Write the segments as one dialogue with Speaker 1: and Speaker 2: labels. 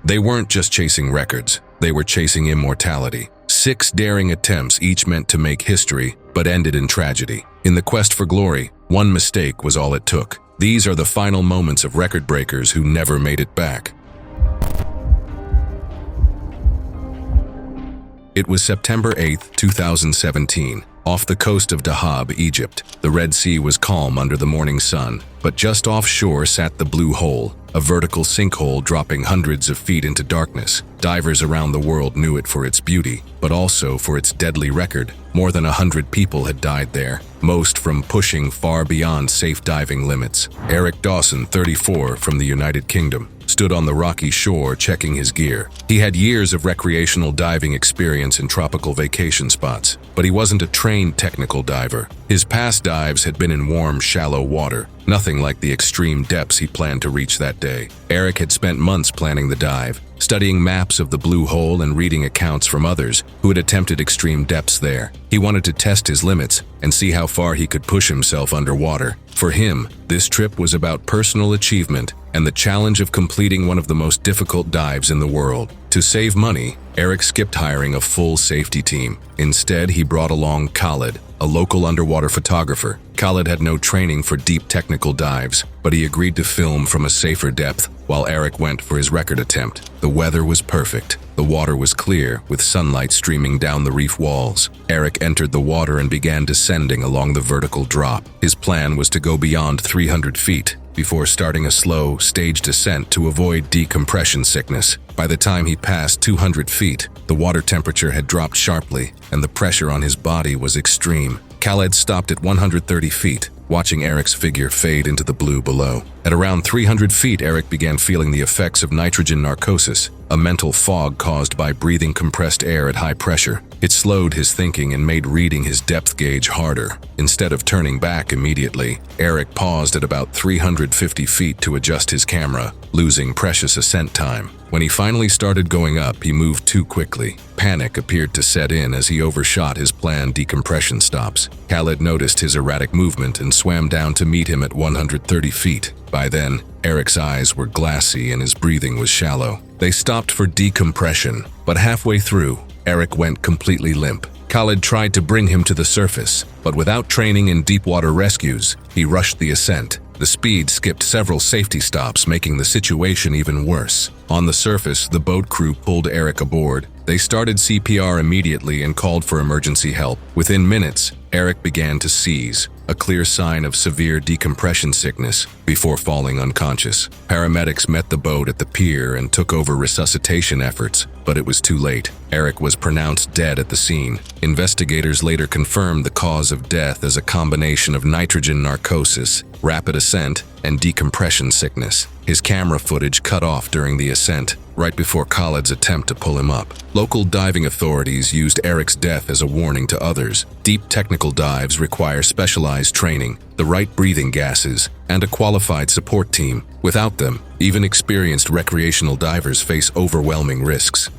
Speaker 1: They weren't just chasing records, they were chasing immortality. 6 daring attempts, each meant to make history, but ended in tragedy. In the quest for glory, one mistake was all it took. These are the final moments of record breakers who never made it back. It was September 8, 2017. Off the coast of Dahab, Egypt, the Red Sea was calm under the morning sun, but just offshore sat the Blue Hole, a vertical sinkhole dropping hundreds of feet into darkness. Divers around the world knew it for its beauty, but also for its deadly record. More than 100 people had died there, most from pushing far beyond safe diving limits. Eric Dawson, 34, from the United Kingdom, stood on the rocky shore checking his gear. He had years of recreational diving experience in tropical vacation spots, but he wasn't a trained technical diver. His past dives had been in warm, shallow water, nothing like the extreme depths he planned to reach that day. Eric had spent months planning the dive, studying maps of the Blue Hole and reading accounts from others who had attempted extreme depths there. He wanted to test his limits and see how far he could push himself underwater. For him, this trip was about personal achievement and the challenge of completing one of the most difficult dives in the world. To save money, Eric skipped hiring a full safety team. Instead, he brought along Khalid, a local underwater photographer. Khalid had no training for deep technical dives, but he agreed to film from a safer depth while Eric went for his record attempt. The weather was perfect. The water was clear, with sunlight streaming down the reef walls. Eric entered the water and began descending along the vertical drop. His plan was to go beyond 300 feet before starting a slow, staged descent to avoid decompression sickness. By the time he passed 200 feet, the water temperature had dropped sharply, and the pressure on his body was extreme. Khaled stopped at 130 feet, watching Eric's figure fade into the blue below. At around 300 feet, Eric began feeling the effects of nitrogen narcosis, a mental fog caused by breathing compressed air at high pressure. It slowed his thinking and made reading his depth gauge harder. Instead of turning back immediately, Eric paused at about 350 feet to adjust his camera, losing precious ascent time. When he finally started going up, he moved too quickly. Panic appeared to set in as he overshot his planned decompression stops. Khalid noticed his erratic movement and swam down to meet him at 130 feet. By then, Eric's eyes were glassy and his breathing was shallow. They stopped for decompression, but halfway through, Eric went completely limp. Khalid tried to bring him to the surface, but without training in deep-water rescues, he rushed the ascent. The speed skipped several safety stops, making the situation even worse. On the surface, the boat crew pulled Eric aboard. They started CPR immediately and called for emergency help. Within minutes, Eric began to seize, a clear sign of severe decompression sickness, before falling unconscious. Paramedics met the boat at the pier and took over resuscitation efforts, but it was too late. Eric was pronounced dead at the scene. Investigators later confirmed the cause of death as a combination of nitrogen narcosis, rapid ascent, and decompression sickness. His camera footage cut off during the ascent, right before Khalid's attempt to pull him up. Local diving authorities used Eric's death as a warning to others. Deep technical dives require specialized training, the right breathing gases, and a qualified support team. Without them, even experienced recreational divers face overwhelming risks.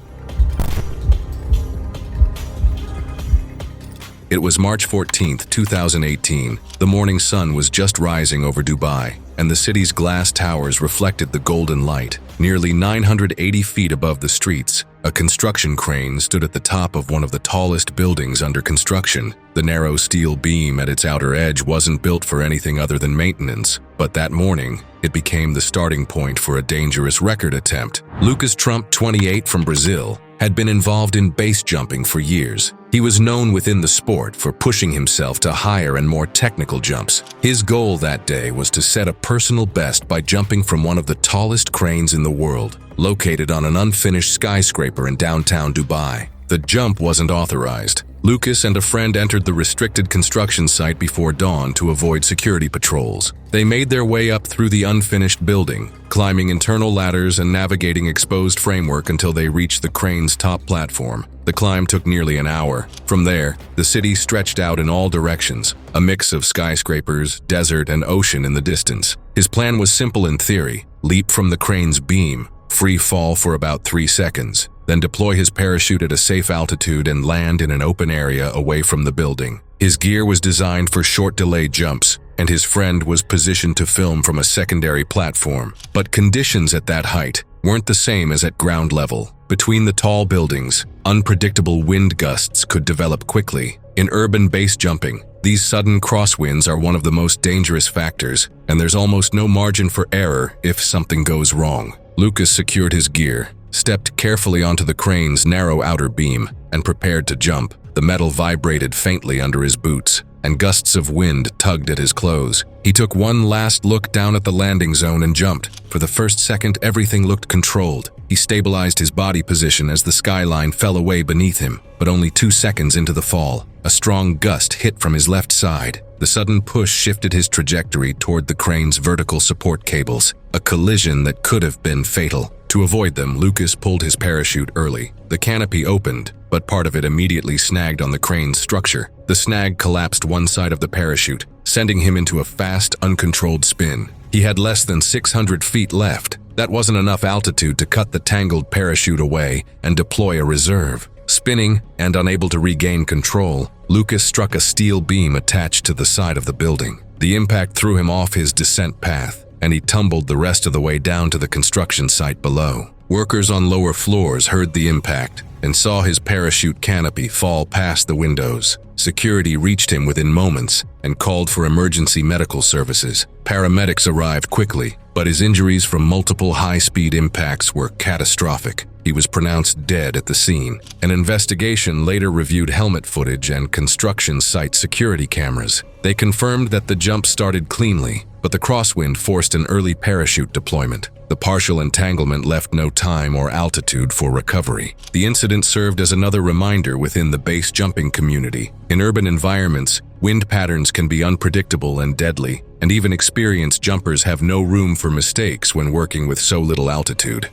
Speaker 1: It was March 14, 2018. The morning sun was just rising over Dubai, and the city's glass towers reflected the golden light. Nearly 980 feet above the streets, a construction crane stood at the top of one of the tallest buildings under construction. The narrow steel beam at its outer edge wasn't built for anything other than maintenance, but that morning, it became the starting point for a dangerous record attempt. Lucas Trump, 28, from Brazil, had been involved in base jumping for years. He was known within the sport for pushing himself to higher and more technical jumps. His goal that day was to set a personal best by jumping from one of the tallest cranes in the world, located on an unfinished skyscraper in downtown Dubai. The jump wasn't authorized. Lucas and a friend entered the restricted construction site before dawn to avoid security patrols. They made their way up through the unfinished building, climbing internal ladders and navigating exposed framework until they reached the crane's top platform. The climb took nearly an hour. From there, the city stretched out in all directions, a mix of skyscrapers, desert, and ocean in the distance. His plan was simple in theory: leap from the crane's beam, free fall for about 3 seconds, then deploy his parachute at a safe altitude and land in an open area away from the building. His gear was designed for short delay jumps, and his friend was positioned to film from a secondary platform. But conditions at that height weren't the same as at ground level. Between the tall buildings, unpredictable wind gusts could develop quickly. In urban base jumping, these sudden crosswinds are one of the most dangerous factors, and there's almost no margin for error if something goes wrong. Lucas secured his gear, stepped carefully onto the crane's narrow outer beam, and prepared to jump. The metal vibrated faintly under his boots, and gusts of wind tugged at his clothes. He took one last look down at the landing zone and jumped. For the first second, everything looked controlled. He stabilized his body position as the skyline fell away beneath him, but only 2 seconds into the fall, a strong gust hit from his left side. The sudden push shifted his trajectory toward the crane's vertical support cables, a collision that could have been fatal. To avoid them, Lucas pulled his parachute early. The canopy opened, but part of it immediately snagged on the crane's structure. The snag collapsed one side of the parachute, sending him into a fast, uncontrolled spin. He had less than 600 feet left. That wasn't enough altitude to cut the tangled parachute away and deploy a reserve. Spinning and unable to regain control, Lucas struck a steel beam attached to the side of the building. The impact threw him off his descent path, and he tumbled the rest of the way down to the construction site below. Workers on lower floors heard the impact and saw his parachute canopy fall past the windows. Security reached him within moments and called for emergency medical services. Paramedics arrived quickly, but his injuries from multiple high-speed impacts were catastrophic. He was pronounced dead at the scene. An investigation later reviewed helmet footage and construction site security cameras. They confirmed that the jump started cleanly, but the crosswind forced an early parachute deployment. The partial entanglement left no time or altitude for recovery. The incident served as another reminder within the base jumping community. In urban environments, wind patterns can be unpredictable and deadly, and even experienced jumpers have no room for mistakes when working with so little altitude.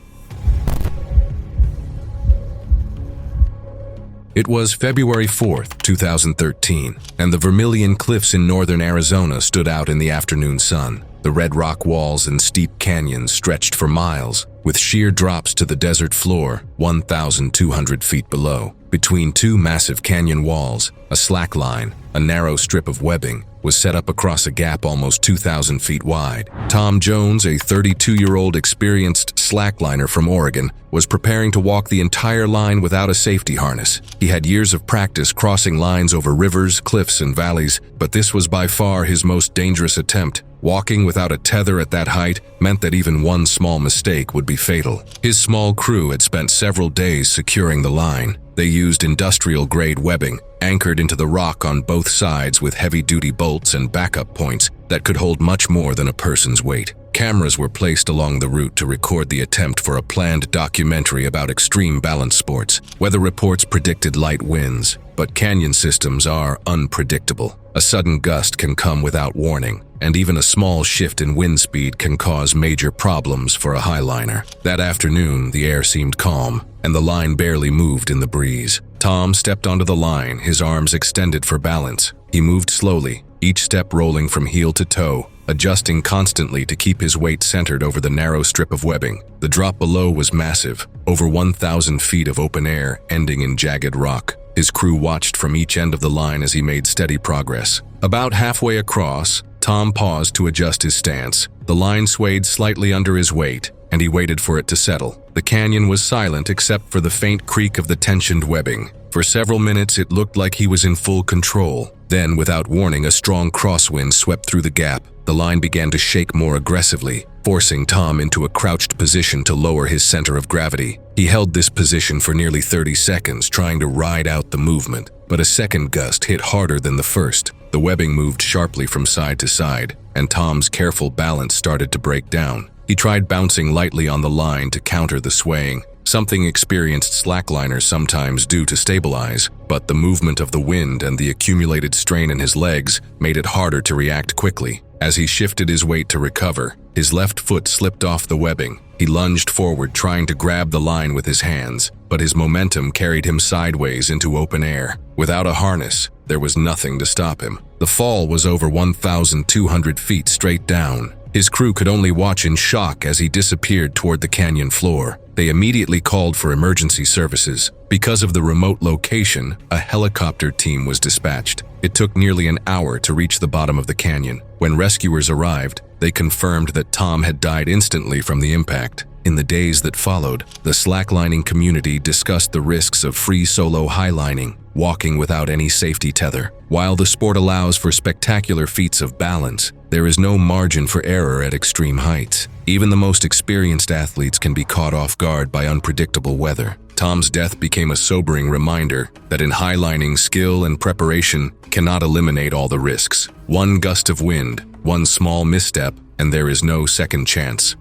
Speaker 1: It was February 4th, 2013, and the Vermilion Cliffs in northern Arizona stood out in the afternoon sun. The red rock walls and steep canyons stretched for miles, with sheer drops to the desert floor 1,200 feet below. Between two massive canyon walls, a slack line, a narrow strip of webbing, was set up across a gap almost 2,000 feet wide. Tom Jones, a 32-year-old experienced slackliner from Oregon, was preparing to walk the entire line without a safety harness. He had years of practice crossing lines over rivers, cliffs, and valleys, but this was by far his most dangerous attempt. Walking without a tether at that height meant that even one small mistake would be fatal. His small crew had spent several days securing the line. They used industrial-grade webbing, anchored into the rock on both sides with heavy-duty bolts and backup points that could hold much more than a person's weight. Cameras were placed along the route to record the attempt for a planned documentary about extreme balance sports. Weather reports predicted light winds, but canyon systems are unpredictable. A sudden gust can come without warning, and even a small shift in wind speed can cause major problems for a highliner. That afternoon, the air seemed calm, and the line barely moved in the breeze. Tom stepped onto the line, his arms extended for balance. He moved slowly, each step rolling from heel to toe, adjusting constantly to keep his weight centered over the narrow strip of webbing. The drop below was massive, over 1,000 feet of open air ending in jagged rock. His crew watched from each end of the line as he made steady progress. About halfway across, Tom paused to adjust his stance. The line swayed slightly under his weight, and he waited for it to settle. The canyon was silent except for the faint creak of the tensioned webbing. For several minutes, it looked like he was in full control. Then, without warning, a strong crosswind swept through the gap. The line began to shake more aggressively, forcing Tom into a crouched position to lower his center of gravity. He held this position for nearly 30 seconds, trying to ride out the movement. But a second gust hit harder than the first. The webbing moved sharply from side to side, and Tom's careful balance started to break down. He tried bouncing lightly on the line to counter the swaying, something experienced slackliners sometimes do to stabilize, but the movement of the wind and the accumulated strain in his legs made it harder to react quickly. As he shifted his weight to recover, his left foot slipped off the webbing. He lunged forward, trying to grab the line with his hands, but his momentum carried him sideways into open air. Without a harness, there was nothing to stop him. The fall was over 1,200 feet straight down. His crew could only watch in shock as he disappeared toward the canyon floor. They immediately called for emergency services. Because of the remote location, a helicopter team was dispatched. It took nearly an hour to reach the bottom of the canyon. When rescuers arrived, they confirmed that Tom had died instantly from the impact. In the days that followed, the slacklining community discussed the risks of free solo highlining, walking without any safety tether. While the sport allows for spectacular feats of balance, there is no margin for error at extreme heights. Even the most experienced athletes can be caught off guard by unpredictable weather. Tom's death became a sobering reminder that in highlining, skill and preparation cannot eliminate all the risks. One gust of wind, one small misstep, and there is no second chance.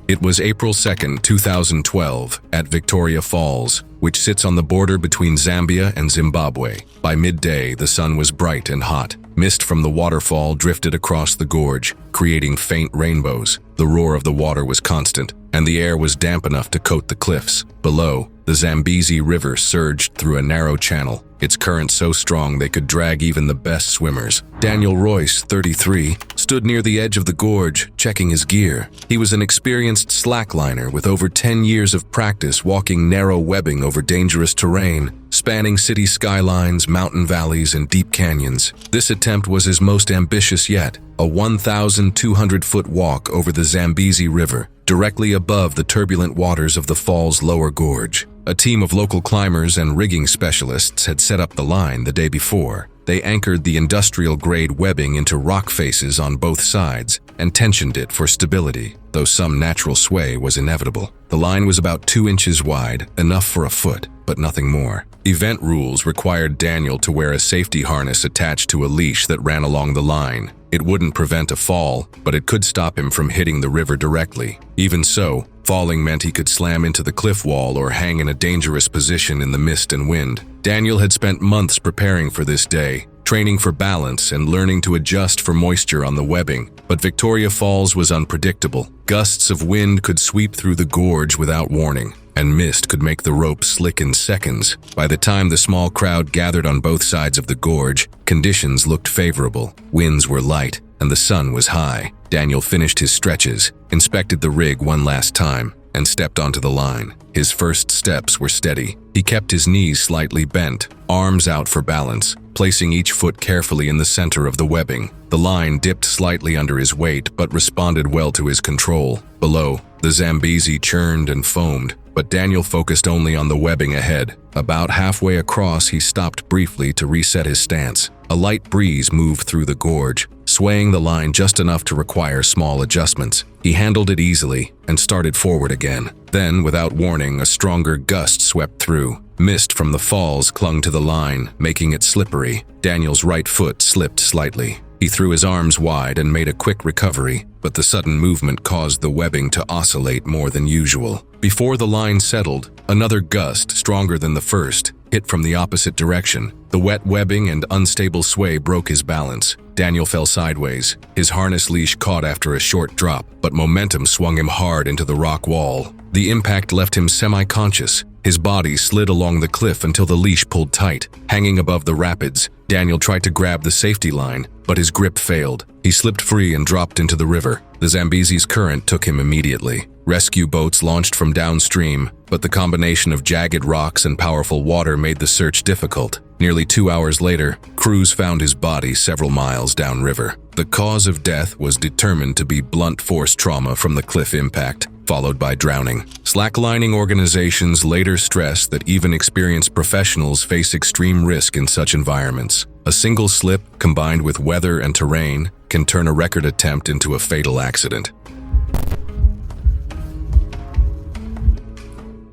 Speaker 1: It was April 2, 2012, at Victoria Falls, which sits on the border between Zambia and Zimbabwe. By midday, the sun was bright and hot. Mist from the waterfall drifted across the gorge, creating faint rainbows. The roar of the water was constant, and the air was damp enough to coat the cliffs. Below, the Zambezi River surged through a narrow channel, its current so strong they could drag even the best swimmers. Daniel Royce, 33, stood near the edge of the gorge, checking his gear. He was an experienced slackliner with over 10 years of practice walking narrow webbing over dangerous terrain, spanning city skylines, mountain valleys, and deep canyons. This attempt was his most ambitious yet, a 1,200-foot walk over the Zambezi River, directly above the turbulent waters of the fall's lower gorge. A team of local climbers and rigging specialists had set up the line the day before. They anchored the industrial-grade webbing into rock faces on both sides and tensioned it for stability, though some natural sway was inevitable. The line was about 2 inches wide, enough for a foot, but nothing more. Event rules required Daniel to wear a safety harness attached to a leash that ran along the line. It wouldn't prevent a fall, but it could stop him from hitting the river directly. Even so, falling meant he could slam into the cliff wall or hang in a dangerous position in the mist and wind. Daniel had spent months preparing for this day, training for balance and learning to adjust for moisture on the webbing. But Victoria Falls was unpredictable. Gusts of wind could sweep through the gorge without warning, and mist could make the rope slick in seconds. By the time the small crowd gathered on both sides of the gorge, conditions looked favorable. Winds were light, and the sun was high. Daniel finished his stretches, inspected the rig one last time, and stepped onto the line. His first steps were steady. He kept his knees slightly bent, arms out for balance, placing each foot carefully in the center of the webbing. The line dipped slightly under his weight, but responded well to his control. Below, the Zambezi churned and foamed, but Daniel focused only on the webbing ahead. About halfway across, he stopped briefly to reset his stance. A light breeze moved through the gorge, swaying the line just enough to require small adjustments. He handled it easily and started forward again. Then, without warning, a stronger gust swept through. Mist from the falls clung to the line, making it slippery. Daniel's right foot slipped slightly. He threw his arms wide and made a quick recovery, but the sudden movement caused the webbing to oscillate more than usual. Before the line settled, another gust, stronger than the first, hit from the opposite direction. The wet webbing and unstable sway broke his balance. Daniel fell sideways. His harness leash caught after a short drop, but momentum swung him hard into the rock wall. The impact left him semi-conscious. His body slid along the cliff until the leash pulled tight. Hanging above the rapids, Daniel tried to grab the safety line, but his grip failed. He slipped free and dropped into the river. The Zambezi's current took him immediately. Rescue boats launched from downstream, but the combination of jagged rocks and powerful water made the search difficult. Nearly 2 hours later, crews found his body several miles downriver. The cause of death was determined to be blunt force trauma from the cliff impact, followed by drowning. Slacklining organizations later stressed that even experienced professionals face extreme risk in such environments. A single slip, combined with weather and terrain, can turn a record attempt into a fatal accident.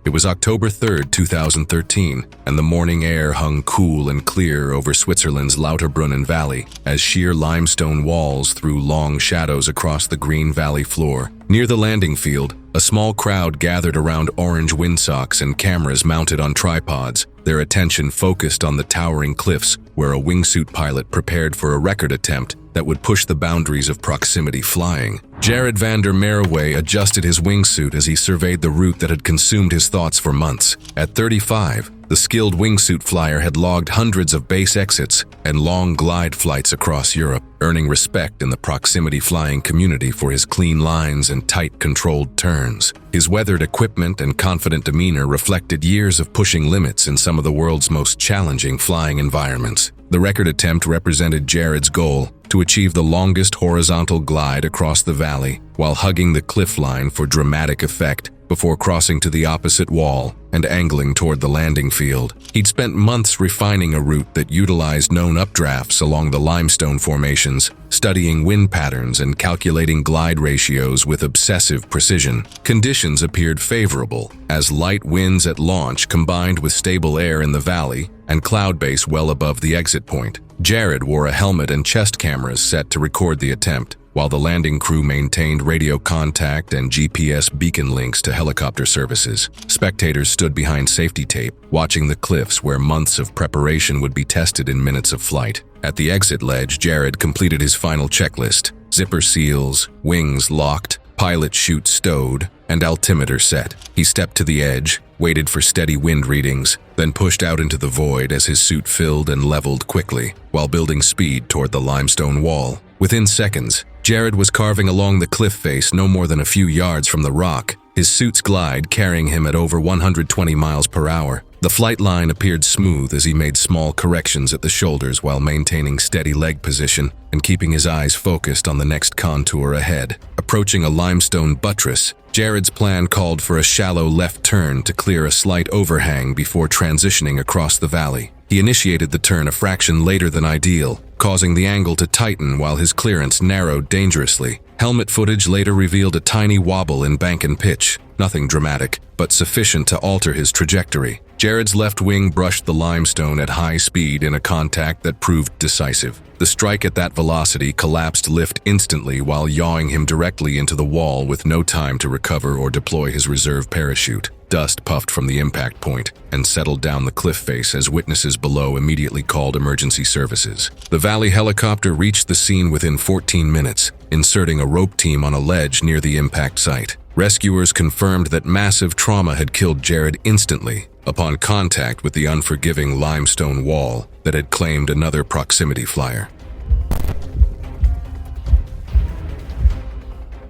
Speaker 1: It was October 3, 2013, and the morning air hung cool and clear over Switzerland's Lauterbrunnen Valley as sheer limestone walls threw long shadows across the green valley floor. Near the landing field, a small crowd gathered around orange windsocks and cameras mounted on tripods, their attention focused on the towering cliffs where a wingsuit pilot prepared for a record attempt that would push the boundaries of proximity flying. Jared van der Merwe adjusted his wingsuit as he surveyed the route that had consumed his thoughts for months. At 35, the skilled wingsuit flyer had logged hundreds of base exits and long glide flights across Europe, earning respect in the proximity flying community for his clean lines and tight, controlled turns. His weathered equipment and confident demeanor reflected years of pushing limits in some of the world's most challenging flying environments. The record attempt represented Jared's goal, to achieve the longest horizontal glide across the valley while hugging the cliff line for dramatic effect before crossing to the opposite wall and angling toward the landing field. He'd spent months refining a route that utilized known updrafts along the limestone formations, studying wind patterns and calculating glide ratios with obsessive precision. Conditions appeared favorable, as light winds at launch combined with stable air in the valley and cloud base well above the exit point. Jared wore a helmet and chest cameras set to record the attempt, while the landing crew maintained radio contact and GPS beacon links to helicopter services. Spectators stood behind safety tape, watching the cliffs where months of preparation would be tested in minutes of flight. At the exit ledge, Jared completed his final checklist: zipper seals, wings locked, pilot chute stowed, and altimeter set. He stepped to the edge, waited for steady wind readings, then pushed out into the void as his suit filled and leveled quickly, while building speed toward the limestone wall. Within seconds, Jared was carving along the cliff face no more than a few yards from the rock, his suit's glide carrying him at over 120 miles per hour. The flight line appeared smooth as he made small corrections at the shoulders while maintaining steady leg position and keeping his eyes focused on the next contour ahead. Approaching a limestone buttress, Jared's plan called for a shallow left turn to clear a slight overhang before transitioning across the valley. He initiated the turn a fraction later than ideal, causing the angle to tighten while his clearance narrowed dangerously. Helmet footage later revealed a tiny wobble in bank and pitch, nothing dramatic, but sufficient to alter his trajectory. Jared's left wing brushed the limestone at high speed in a contact that proved decisive. The strike at that velocity collapsed lift instantly while yawing him directly into the wall with no time to recover or deploy his reserve parachute. Dust puffed from the impact point and settled down the cliff face as witnesses below immediately called emergency services. The Valley helicopter reached the scene within 14 minutes, inserting a rope team on a ledge near the impact site. Rescuers confirmed that massive trauma had killed Jared instantly upon contact with the unforgiving limestone wall that had claimed another proximity flyer.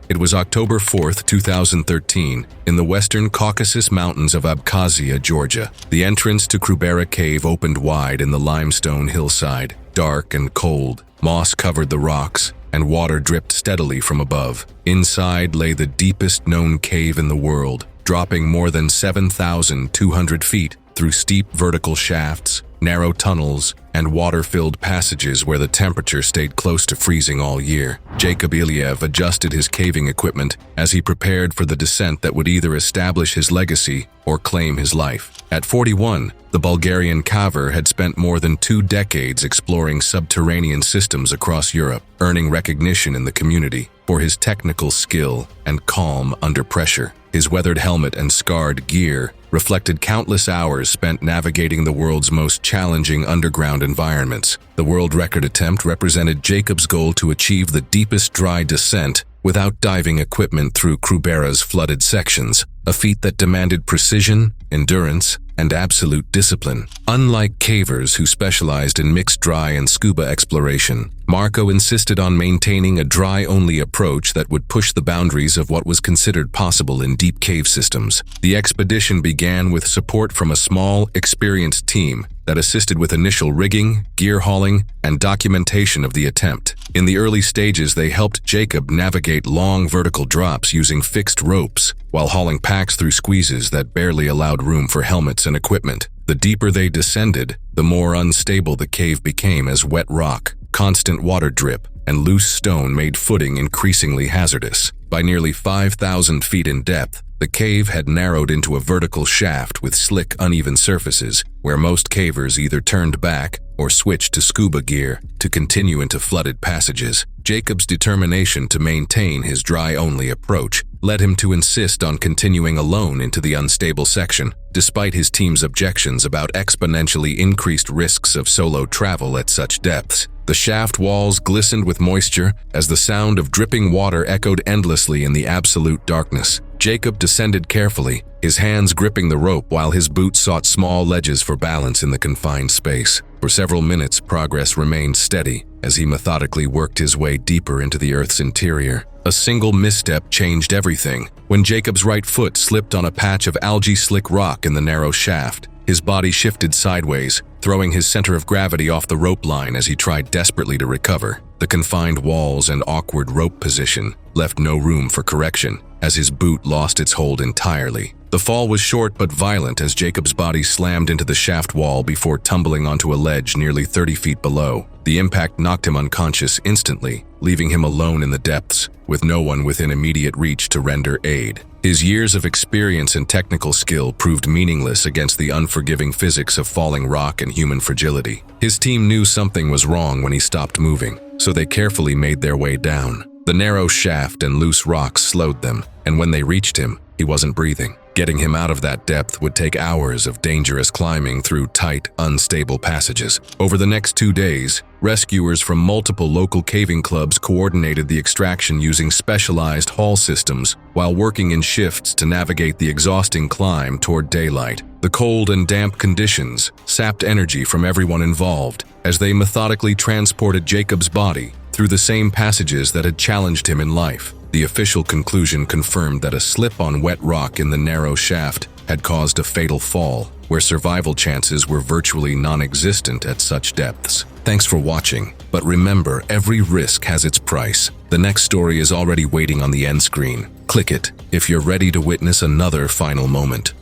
Speaker 1: It was October 4th, 2013, in the western Caucasus Mountains of Abkhazia, Georgia. The entrance to Krubera Cave opened wide in the limestone hillside. Dark and cold, moss covered the rocks, and water dripped steadily from above. Inside lay the deepest known cave in the world, dropping more than 7,200 feet through steep vertical shafts, narrow tunnels, and water-filled passages where the temperature stayed close to freezing all year. Jacob Iliev adjusted his caving equipment as he prepared for the descent that would either establish his legacy or claim his life. At 41, the Bulgarian caver had spent more than 2 decades exploring subterranean systems across Europe, earning recognition in the community for his technical skill and calm under pressure. His weathered helmet and scarred gear reflected countless hours spent navigating the world's most challenging underground environments. The world record attempt represented Jacob's goal to achieve the deepest dry descent without diving equipment through Krubera's flooded sections, a feat that demanded precision, endurance, and absolute discipline. Unlike cavers who specialized in mixed dry and scuba exploration, Marco insisted on maintaining a dry-only approach that would push the boundaries of what was considered possible in deep cave systems. The expedition began with support from a small, experienced team that assisted with initial rigging, gear hauling, and documentation of the attempt. In the early stages, they helped Jacob navigate long vertical drops using fixed ropes, while hauling packs through squeezes that barely allowed room for helmets and equipment. The deeper they descended, the more unstable the cave became as wet rock, constant water drip, and loose stone made footing increasingly hazardous. By nearly 5,000 feet in depth, the cave had narrowed into a vertical shaft with slick, uneven surfaces, where most cavers either turned back or switched to scuba gear to continue into flooded passages. Jacob's determination to maintain his dry-only approach led him to insist on continuing alone into the unstable section, despite his team's objections about exponentially increased risks of solo travel at such depths. The shaft walls glistened with moisture as the sound of dripping water echoed endlessly in the absolute darkness. Jacob descended carefully, his hands gripping the rope while his boots sought small ledges for balance in the confined space. For several minutes, progress remained steady as he methodically worked his way deeper into the Earth's interior. A single misstep changed everything. When Jacob's right foot slipped on a patch of algae-slick rock in the narrow shaft, His body shifted sideways, throwing his center of gravity off the rope line as he tried desperately to recover. The confined walls and awkward rope position left no room for correction, as his boot lost its hold entirely. The fall was short but violent as Jacob's body slammed into the shaft wall before tumbling onto a ledge nearly 30 feet below. The impact knocked him unconscious instantly, leaving him alone in the depths, with no one within immediate reach to render aid. His years of experience and technical skill proved meaningless against the unforgiving physics of falling rock and human fragility. His team knew something was wrong when he stopped moving, so they carefully made their way down. The narrow shaft and loose rocks slowed them, and when they reached him, he wasn't breathing. Getting him out of that depth would take hours of dangerous climbing through tight, unstable passages. Over the next 2 days, rescuers from multiple local caving clubs coordinated the extraction using specialized haul systems while working in shifts to navigate the exhausting climb toward daylight. The cold and damp conditions sapped energy from everyone involved as they methodically transported Jacob's body through the same passages that had challenged him in life. The official conclusion confirmed that a slip on wet rock in the narrow shaft had caused a fatal fall, where survival chances were virtually non-existent at such depths. Thanks for watching, but remember, every risk has its price. The next story is already waiting on the end screen. Click it if you're ready to witness another final moment.